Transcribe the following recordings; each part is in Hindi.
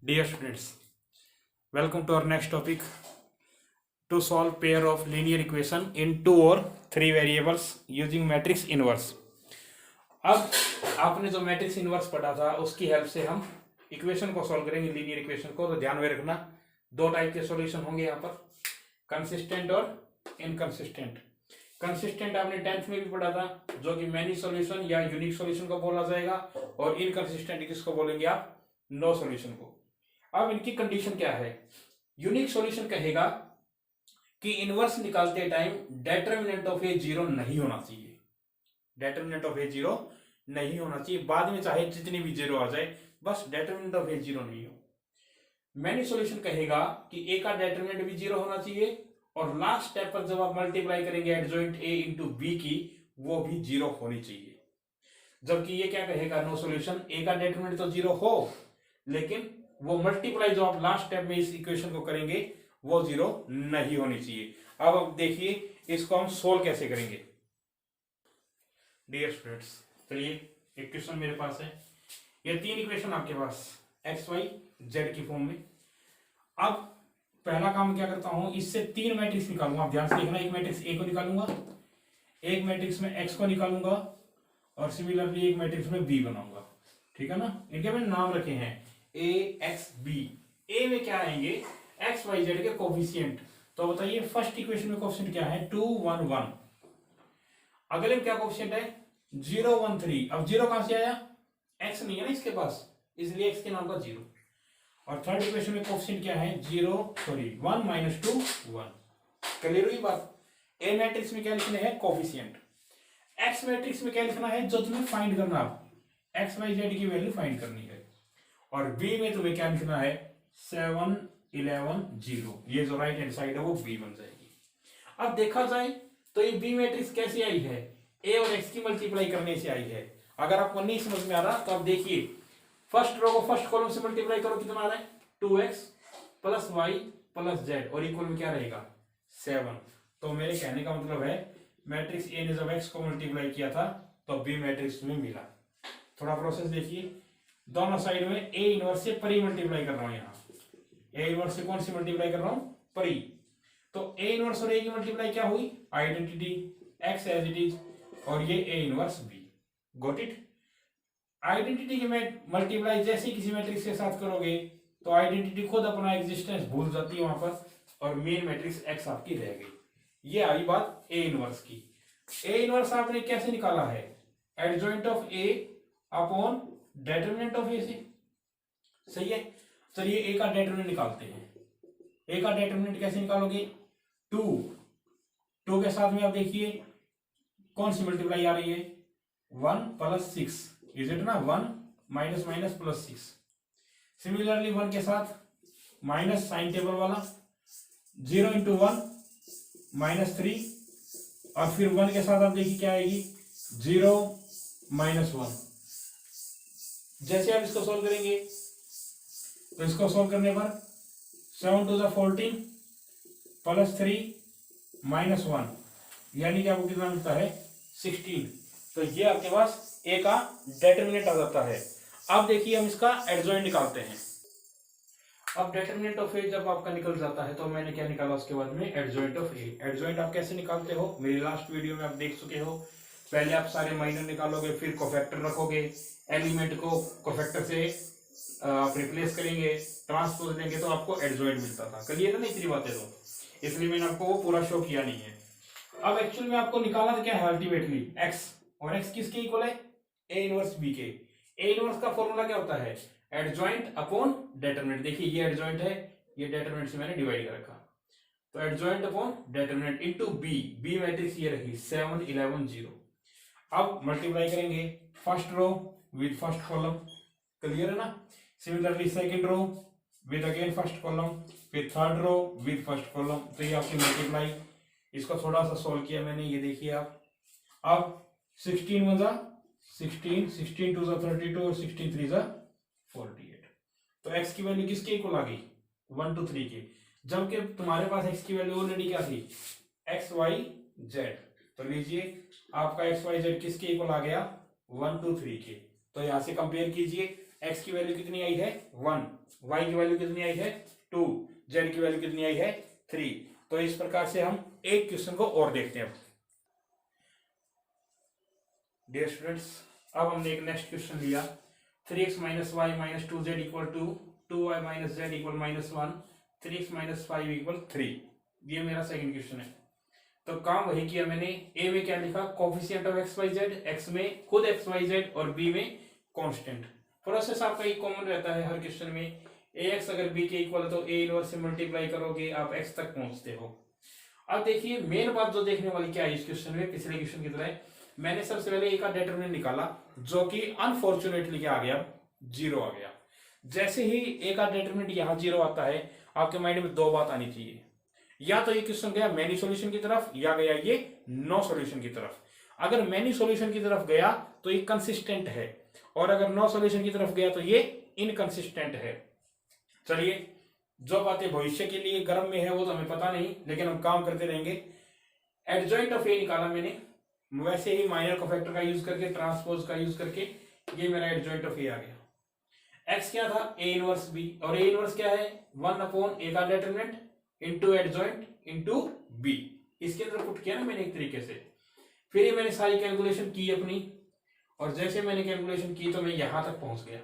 Dear students, welcome to our next topic to solve pair of linear equation in two or three variables using matrix inverse। अब आपने जो मैट्रिक्स इनवर्स पढ़ा था उसकी हेल्प से हम इक्वेशन को सॉल्व करेंगे, लीनियर इक्वेशन को। तो ध्यान में रखना, दो टाइप के सॉल्यूशन होंगे यहाँ पर, कंसिस्टेंट और इनकंसिस्टेंट। कंसिस्टेंट आपने 10th में भी पढ़ा था, जो कि मैनी सॉल्यूशन या यूनिक सॉल्यूशन को बोला जाएगा, और इनकंसिस्टेंट किसको बोलेंगे आप? नो सॉल्यूशन को। अब इनकी कंडीशन क्या है? यूनिक सॉल्यूशन कहेगा कि इनवर्स निकालते time determinant of A zero नहीं होना चाहिए, डेटरमिनेंट ऑफ ए जीरो नहीं होना चाहिए, बाद में चाहे जितनी भी जीरो आ जाए, बस डेटरमिनेंट ऑफ ए जीरो नहीं हो। मैनी सॉल्यूशन कहेगा कि ए का डेटरमिनेंट भी जीरो होना चाहिए, और लास्ट स्टेप पर जब आप मल्टीप्लाई करेंगे एडजॉइंट ए इंटू बी की, वो भी जीरो होनी चाहिए। जबकि ये क्या कहेगा, नो सॉल्यूशन, ए का डेटरमिनेंट तो जीरो हो, लेकिन वो मल्टीप्लाई जो आप लास्ट स्टेप में इस इक्वेशन को करेंगे वो जीरो नहीं होनी चाहिए। अब देखिए इसको हम सोल्व कैसे करेंगे। डियर स्टूडेंट्स, चलिए एक क्वेश्चन मेरे पास है, ये तीन इक्वेशन आपके पास एक्स वाई जेड की फॉर्म में। अब पहला काम क्या करता हूं, इससे तीन मैट्रिक्स निकालूंगा। आप ध्यान से देखना, एक मैट्रिक्स ए को निकालूंगा, एक मैट्रिक्स में एक्स को निकालूंगा, और सिमिलरली एक मैट्रिक्स में बी बनाऊंगा। ठीक है ना? इनके मैंने नाम रखे हैं ए एक्स बी। ए में क्या आएंगे? एक्स वाई जेड के कोफिशिएंट। तो बताइए फर्स्ट इक्वेशन में कोफिशिएंट क्या है? 2 1 1। अगले में क्या कोफिशिएंट है? 0 1 3। अब जीरो कहां से आया? एक्स नहीं है ना इसके पास, इसलिए एक्स के नाम का जीरो। और थर्ड इक्वेशन में कोफिशिएंट क्या है? 1 माइनस 2 1। क्लियर हुई बात? ए मैट्रिक्स में क्या लिखना है? कोफिशिएंट। एक्स मैट्रिक्स में क्या लिखना है? जो तुम्हें फाइंड करना, एक्स वाई जेड की वैल्यू फाइंड करनी है। और बी में तुम्हें क्या लिखना है? 7 11 0। ये जो राइट हैंड साइड है वो बी बन जाएगी। अब देखा जाए तो ये बी मैट्रिक्स कैसे आई है? ए और एक्स की मल्टीप्लाई करने से आई है। अगर आपको नहीं समझ में आ रहा तो आप देखिए, फर्स्ट रो को फर्स्ट कॉलम से मल्टीप्लाई करो, कितना आ रहा है? 2x plus y plus z, और इक्वल में क्या रहेगा? 7। तो मेरे कहने का मतलब है, मैट्रिक्स ए ने जब एक्स को मल्टीप्लाई किया था तो बी मैट्रिक्स में मिला। थोड़ा प्रोसेस देखिए, दोनों साइड में ए इनवर्स से परी मल्टीप्लाई कर रहा हूं। यहाँ ए इनवर्स से कौन सी मल्टीप्लाई कर रहा हूं? परी। तो ए इनवर्स और ए की मल्टीप्लाई क्या हुई? Identity, x as it is, और ये a inverse b. Got it? Identity की मल्टीप्लाई जैसे किसी मैट्रिक्स के साथ करोगे तो आइडेंटिटी खुद अपना एग्जिस्टेंस भूल जाती है वहां पर, और मेन मैट्रिक्स एक्स आपकी रह गई। ये आई बात ए इनवर्स की। ए इनवर्स आपने कैसे निकाला है? Adjoint of A upon determinant of A से। सही है? चलिए ए का डेटरमिनेंट निकालते हैं। ए का डेटरमिनेंट कैसे निकालोगे? 2 के साथ में आप देखिए कौन सी मल्टीप्लाई आ रही है? 1 प्लस 6, इज इट ना? 1 माइनस माइनस प्लस 6। सिमिलरली 1 के साथ माइनस साइन टेबल वाला, 0 इंटू 1 -3, और फिर 1 के साथ आप देखिए क्या आएगी? 0 माइनस 1। जैसे आप इसको सोल्व करेंगे तो इसको सोल्व करने पर 7 2 14 प्लस 3 माइनस 1, यानी कि आपको कितना मिलता है? 16। तो ये आपके पास ए का डेटरमिनेंट आ जाता है। अब देखिए हम इसका एडजॉइंट निकालते हैं। अब डेटरमिनेंट ऑफ ए जब आपका निकल जाता है तो मैंने क्या निकाला उसके बाद में? Adjoint of A. एडजॉइंट आप कैसे निकालते हो? मेरी लास्ट वीडियो में आप देख चुके हो। पहले आप सारे माइनर निकालोगे, फिर कोफैक्टर रखोगे, एलिमेंट को कोफैक्टर से आप रिप्लेस करेंगे, ट्रांसपोज देंगे तो आपको एडजॉइंट मिलता था। क्लियर है ना इतनी बातें? तो इसलिए मैंने आपको वो पूरा शो किया नहीं है। अब एक्चुअल में आपको निकालना तो क्या है अल्टीमेटली? एक्स, और एक्स किसके इक्वल है? ए इनवर्स बी के। ए इनवर्स का फॉर्मूला क्या होता है? Adjoint upon determinant. देखिए ये एडजॉइंट है, ये डेटरमिनेंट से मैंने डिवाइड कर रखा। तो adjoint upon determinant into B. B matrix ये रही 7 11 0। अब मल्टीप्लाई करेंगे first row with first column. Clear है ना? Similarly second row with again first column, फिर third row with first column. तो ये आपकी मल्टीप्लाई। इसको थोड़ा सा सोल्व किया मैंने, ये देखिए आप। अब 16 1 16, 16 2 32, और 16 3 48। तो x की वैल्यू किसके इक्वल आ गई? 1 2 3 के। जबकि तुम्हारे पास x की वैल्यू ऑलरेडी क्या थी? X y z. तो लीजिए आपका एक्स वाई जेड किसके इक्वल आ गया? 1 2 3 के। तो यहां से कंपेयर कीजिए, x की वैल्यू कितनी आई है? 1, y की वैल्यू कितनी आई है 2, z की वैल्यू कितनी आई है 3। तो इस प्रकार से हम एक क्वेश्चन को और देखते हैं। डियर स्टूडेंट्स, अब हमने एक नेक्स्ट क्वेश्चन लिया 3x minus y minus 2z equal to 2y minus z equal -1, 3x minus 5 equal 3। ये मेरा सेकंड क्वेश्चन है। तो काम वही किया मैंने। ए में क्या लिखा, coefficient of x y z, x में खुद एक्स वाई जेड और बी में कांस्टेंट। प्रोसेस आपका ये कॉमन रहता है हर क्वेश्चन में। ए एक्स अगर बी के इक्वल है तो ए इनवर्स से मल्टीप्लाई करोगे आप एक्स तक पहुंचते हो। अब देखिए मेन बात जो देखने वाली क्या है इस क्वेश्चन में, पिछले क्वेश्चन की तरह मैंने सबसे पहले ए का डिटरमिनेंट निकाला जो कि अनफॉर्चुनेटली क्या आ गया, 0 आ गया। जैसे ही ए का डिटरमिनेंट यहाँ 0 आता है आपके माइंड में दो बात आनी चाहिए, या तो ये क्वेश्चन गया मैनी सॉल्यूशन की तरफ या गया ये नो सॉल्यूशन की तरफ। अगर मैनी सॉल्यूशन की तरफ गया तो ये कंसिस्टेंट है, और अगर नो सॉल्यूशन की तरफ गया तो ये इनकंसिस्टेंट है। चलिए, जो बातें भविष्य के लिए गर्म में है वो तो हमें पता नहीं, लेकिन हम काम करते रहेंगे। एडजॉइंट ऑफ ए निकाला मैंने, वैसे ही माइनर कोफैक्टर का यूज करके, ट्रांसपोज का यूज करके, ये मेरा एडजॉइंट ऑफ ए आ गया। एक्स क्या था, ए इनवर्स बी, और ए इनवर्स क्या है 1/a का determinant into adjoint into b. इसके अंदर पुट किया ना मैंने एक तरीके से। फिर ये मैंने सारी कैलकुलेशन की अपनी, और जैसे मैंने कैलकुलेशन की तो मैं यहां तक पहुंच गया।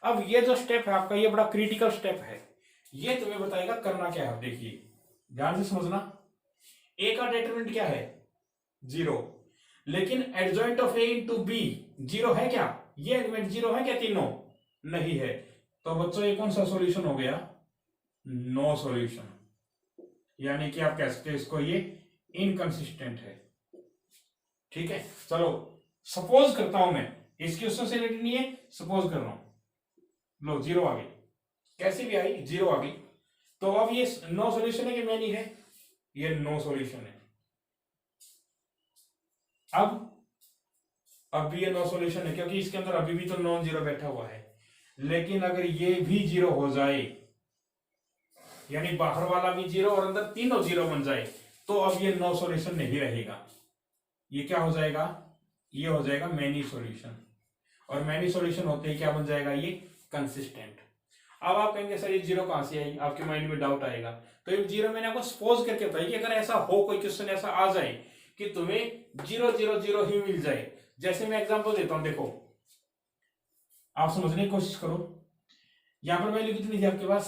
अब ये जो स्टेप है आपका, ये बड़ा क्रिटिकल स्टेप है, ये तुम्हें बताएगा करना क्या है। देखिए ध्यान से समझना, ए का डिटरमिनेंट क्या है 0, लेकिन adjoint of a into b 0 है क्या, ये एलिमेंट 0 है क्या, तीनों नहीं है। तो बच्चों ये कौन सा सॉल्यूशन हो गया, नो सॉल्यूशन, यानी कि आप कह सकते हैं इसको ये इनकंसिस्टेंट है। ठीक है, चलो सपोज करता हूं मैं, इस क्वेश्चन से रिलेटेड नहीं है, सपोज कर रहा हूं, लो 0 आ गई, कैसी भी आई 0 आ गई। तो अब ये नो सॉल्यूशन है कि मैनी है, ये नो सॉल्यूशन है। अब भी ये नो सॉल्यूशन है क्योंकि इसके अंदर अभी भी तो नॉन जीरो बैठा हुआ है। लेकिन अगर ये भी 0 हो जाए, यानी बाहर वाला भी 0 और अंदर तीनों 0 बन जाए, तो अब ये नो सॉल्यूशन नहीं रहेगा। ये क्या हो जाएगा, ये हो जाएगा मैनी सॉल्यूशन, और मैनी सॉल्यूशन होते ही क्या बन जाएगा, ये कंसिस्टेंट। अब आप कहेंगे सर ये 0 कहां से आई, आपके माइंड में डाउट आएगा। तो ये 0 मैंने आपको सपोज करके बताया कि अगर ऐसा हो, कोई क्वेश्चन ऐसा आ जाए कि तुम्हें 0 0 0 ही मिल जाए। जैसे मैं एग्जांपल देता हूं, देखो आप समझने की कोशिश करो। यहां पर वैल्यू कितनी थी आपके पास,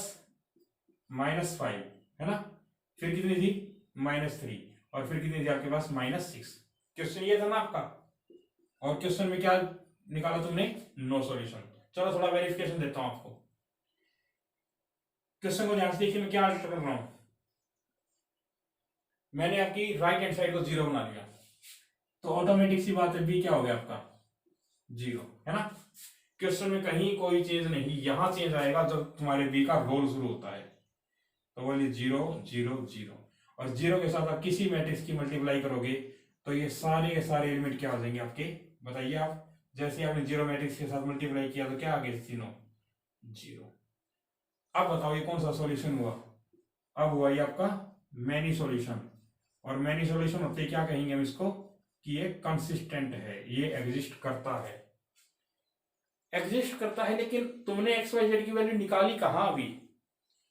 -5 है ना, फिर कितनी थी -3, और फिर कितनी थी आपके पास -6। क्वेश्चन ये था ना आपका, और क्वेश्चन में क्या निकाला तुमने, नो सॉल्यूशन। चलो थोड़ा वेरिफिकेशन देता हूं आपको। क्वेश्चन को ध्यान से देखिए, मैं क्या आंसर कर रहा हूं। मैंने आपकी राइट हैंड साइड को 0 बना लिया, तो ऑटोमेटिक सी बात है बी क्या हो गया आपका 0, है ना। क्वेश्चन में कहीं कोई चेंज नहीं, यहां चेंज आएगा जब तुम्हारे बी का रोल शुरू होता है। तो बोलिए 0 0 0, और 0 के साथ आप किसी मैट्रिक्स की मल्टीप्लाई करोगे तो ये सारे के सारे एलिमेंट क्या हो जाएंगे आपके, बताइए आप। जैसे आपने 0 मैट्रिक्स के साथ मल्टीप्लाई किया तो क्या आ गए, तीनों 0। अब बताओ ये कौन सा सॉल्यूशन हुआ, अब हुआ ये आपका मैनी सॉल्यूशन। और मैनी सॉल्यूशन होते ही क्या कहेंगे हम इसको, कि ये कंसिस्टेंट है, ये एग्जिस्ट करता है, एग्जिस्ट करता है। लेकिन तुमने एक्स वाई जेड की वैल्यू निकाली कहां अभी,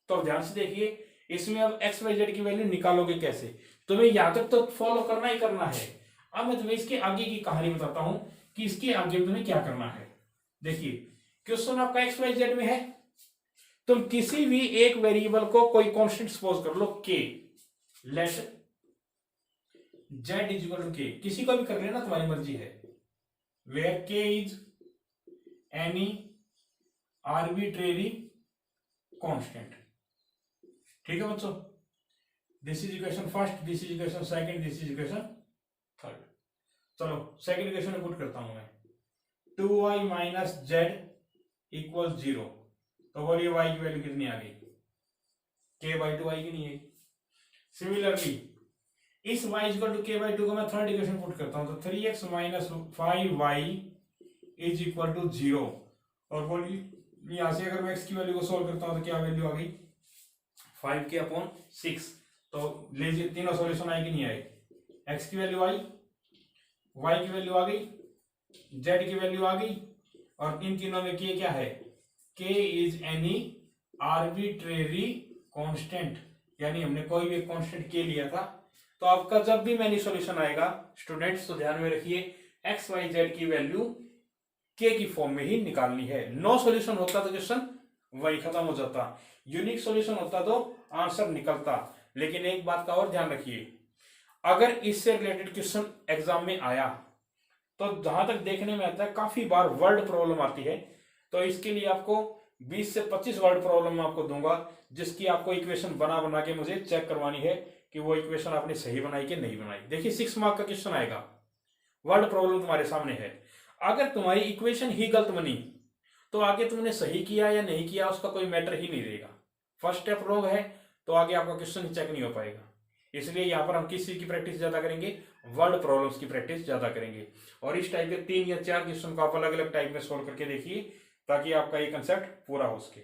तो ध्यान से देखिए इसमें अब एक्स वाई जेड की वैल्यू निकालोगे कैसे, तुम्हें यहां तक तो फॉलो करना ही करना है। अब मैं तुम्हें इसके आगे की कहानी बताता हूं कि इसके आगे तुम्हें क्या करना है। देखिए क्वेश्चन आपका एक्स वाई जेड में है, तुम किसी भी एक वेरिएबल को कोई कांस्टेंट सपोज कर लो k, let z is equal to k, किसी को भी कर लेना तुम्हारी मर्जी है, वेयर के इज एनी आर्बिट्रेरी कांस्टेंट। ठीक है बच्चों, this is equation first, this is equation second, this is equation third. चलो सेकंड इक्वेशन में पुट करता हूं मैं, 2y माइनस जेड इक्वल 0। तो बोलिए y की वैल्यू कितनी आ गई, k/2 आएगी नहीं आई। सिमिलरली इस y इक्वल टू k/2 को मैं थर्ड इक्वेशन पुट करता हूं, तो 3x minus 5y is equal to 0। और बोलिए यहां से अगर मैं x की वैल्यू को सोल्व करता हूं तो क्या वैल्यू आ गई, 5k/6। तो लीजिए तीनों सॉल्यूशन आए कि नहीं आए, x की वैल्यू आई, y की वैल्यू आ गई, z की वैल्यू आ गई, और इन तीनों में k क्या है, k is any arbitrary constant, यानी हमने कोई भी कांस्टेंट के लिया था। तो आपका जब भी मैनी सॉल्यूशन आएगा स्टूडेंट्स, तो ध्यान में रखिए एक्स वाई जेड की वैल्यू के की फॉर्म में ही निकालनी है। नो सॉल्यूशन होता तो क्वेश्चन वही खत्म हो जाता, यूनिक सॉल्यूशन होता तो आंसर निकलता। लेकिन एक बात का और ध्यान रखिए, अगर इससे रिलेटेड क्वेश्चन एग्जाम में आया तो जहां तक देखने में आता है काफी बार वर्ड प्रॉब्लम आती है। तो इसके लिए आपको 20 से 25 वर्ड प्रॉब्लम मैं आपको दूंगा, जिसकी आपको इक्वेशन बना बना के मुझे चेक करवानी है कि वो इक्वेशन आपने सही बनाई कि नहीं बनाई। देखिए 6 मार्क का क्वेश्चन आएगा, वर्ड प्रॉब्लम तुम्हारे सामने है। अगर तुम्हारी इक्वेशन ही गलत बनी तो आगे तुमने सही किया या नहीं किया उसका कोई मैटर ही नहीं रहेगा। फर्स्ट स्टेप रॉन्ग है तो आगे आपका क्वेश्चन चेक नहीं हो पाएगा। इसलिए यहाँ पर हम किस चीज की प्रैक्टिस ज्यादा करेंगे, वर्ड प्रॉब्लम्स की प्रैक्टिस ज्यादा करेंगे। और इस टाइप के 3 या 4 क्वेश्चन को आप अलग अलग टाइप में सोल्व करके देखिए ताकि आपका ये कंसेप्ट पूरा हो सके।